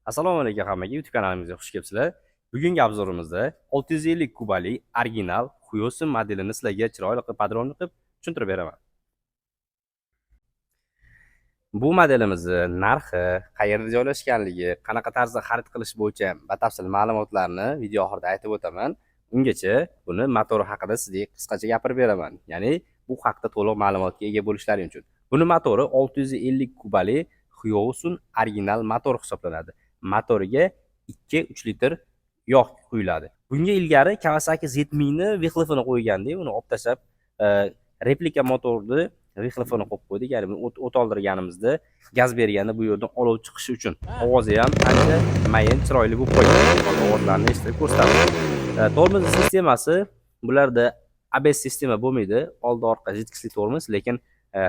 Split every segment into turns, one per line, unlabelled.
Assalomu alaykum hammaga, YouTube kanalimizga xush kelibsizlar. Bugungi obzorimizda 650 kubali original Hyosung modelini sizlarga chiroyli qilib podrobni qilib tushuntirib beraman. Bu modelimizni narxi, qayerda joylashganligi, qanaqa tarzda xarid qilish bo'yicha batafsil ma'lumotlarni video oxirida aytib o'taman. Ungacha buni motori haqida sizga qisqacha gapirib beraman. Ya'ni bu haqda to'liq ma'lumotga ega bo'lishlaring uchun. Buni motori 650 kubali Hyosung original motor hisoblanadi. Motoriga 2-3 litr yog' quyiladi. Bunga ilgari Kawasaki Z1000 ni vexlifini qo'yganda, uni olib tashlab replika motorni vexlifini qo'yib qo'ydik. Ya'ni buni o't oldirganimizda gaz berganda bu yerdan olov chiqishi uchun ovozi ham ancha mayin, chiroyli bo'lib qolgan. Ovozlarni eshitib ko'rsatamiz. Tormoz sistemasi bularda ABS sistema bo'lmaydi. Oldi orqa jidkisli tormoz, lekin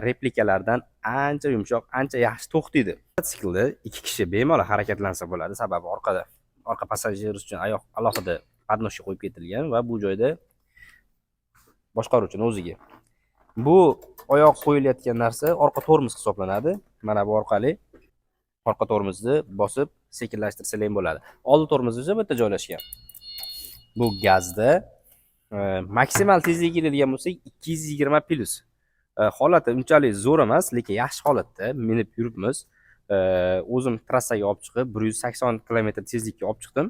replikalardan ancha yumshoq, ancha yaxshi to'xtaydi. Mototsiklda 2 kishi bemalol harakatlansa bo'ladi, sababi orqa passajir uchun oyoq alohida podnoshga qo'yib ketilgan va bu joyda boshqaruvchini o'ziga. Bu oyoq qo'yilayotgan narsa orqa tormoz hisoblanadi. Mana bu orqali orqa tormozni bosib sekinlashtirsangiz ham bo'ladi. Oldi tormoz esa bu yerda joylashgan. Bu gazda maksimal tezlik keladigan bo'lsak 220 plus. Holati unchalik zo'r emas, lekin yaxshi holatda minib yuribmiz. O'zim trassaga olib chiqib 180 km tezlikka olib chiqdim.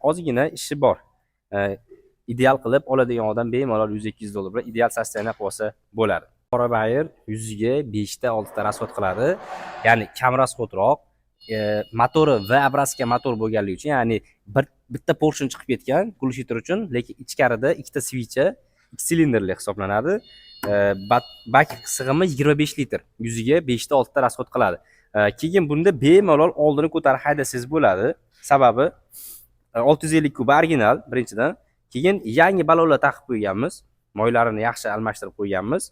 Ozgina ishi bor. Ideal qilib oladigan odam bemalol 100-200 dollar bilan ideal sostoyaniya qilib olsa bo'ladi. Qorabayir 100 ga 5 ta 6 ta rasxod qiladi. Ya'ni kam rasxodroq, motori V obrazka motor bo'lganligi uchun, ya'ni bitta portion chiqib ketgan glushiter uchun, lekin ichkarida ikkita switchi 2 silindrli hisoblanadi. Bak sig'imi 25 litr. 100 ga 5 ta 6 ta rasxod qiladi. Keyin bunda bemalol oldini ko'tarib haydasangiz bo'ladi. Sababi 650 kub original birinchidan, keyin yangi balonlar taqib qo'yganmiz. Moylarini yaxshi almashtirib qo'yganmiz.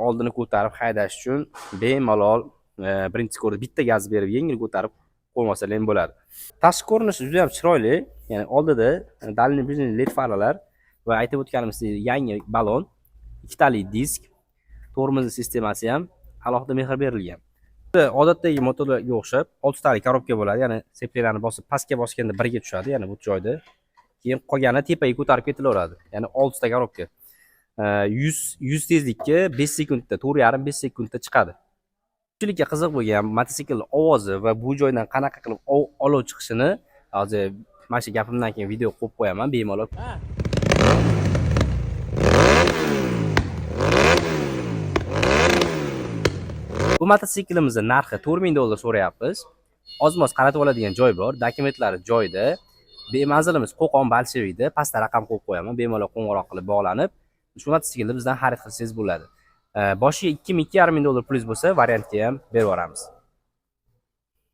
Oldini ko'tarib haydash uchun bemalol birinchi ko'rda bitta gaz berib yengil ko'tarib qo'ymasalar ham bo'ladi. Tashqi ko'rinishi juda ham chiroyli. Ya'ni oldida dalniy LED faralar va aytib o'tganimizdek yangi balon, ikkitali disk, tormoz sistemasi ham alohida mehr berilgan. Odatdagi motorlarga o'xshab 6 tali korobka bo'ladi. Ya'ni sepliklarni bosib pastga bosganda birga tushadi, ya'ni bu joyda. Keyin qolgani tepaga ko'tarib ketilaveradi. Ya'ni 6 ta korobka. 100 tezlikka 5 sekundda, 4,5-5 sekundda chiqadi. Ko'pchilikka qiziq bo'lgan mototsikl ovozi va bu joydan qanaqa qilib olov chiqishini hozir mana shu gapimdan keyin video qo'yib qo'yaman bemalol. Bu motosiklimizning narxi 4000 dollar so'rayapmiz. Ozmoz qaratib oladigan joy bor, dokumentlari joyida. Manzilimiz Qo'qon Bolshevikda, pastda raqam qo'yib qo'yaman. Bemalol qo'ng'iroq qilib bog'lanib, shu mototsiklni bizdan xarid qilsangiz bo'ladi. Boshiga 2,5 dollar plyus bo'lsa, variantga ham berib yuboramiz.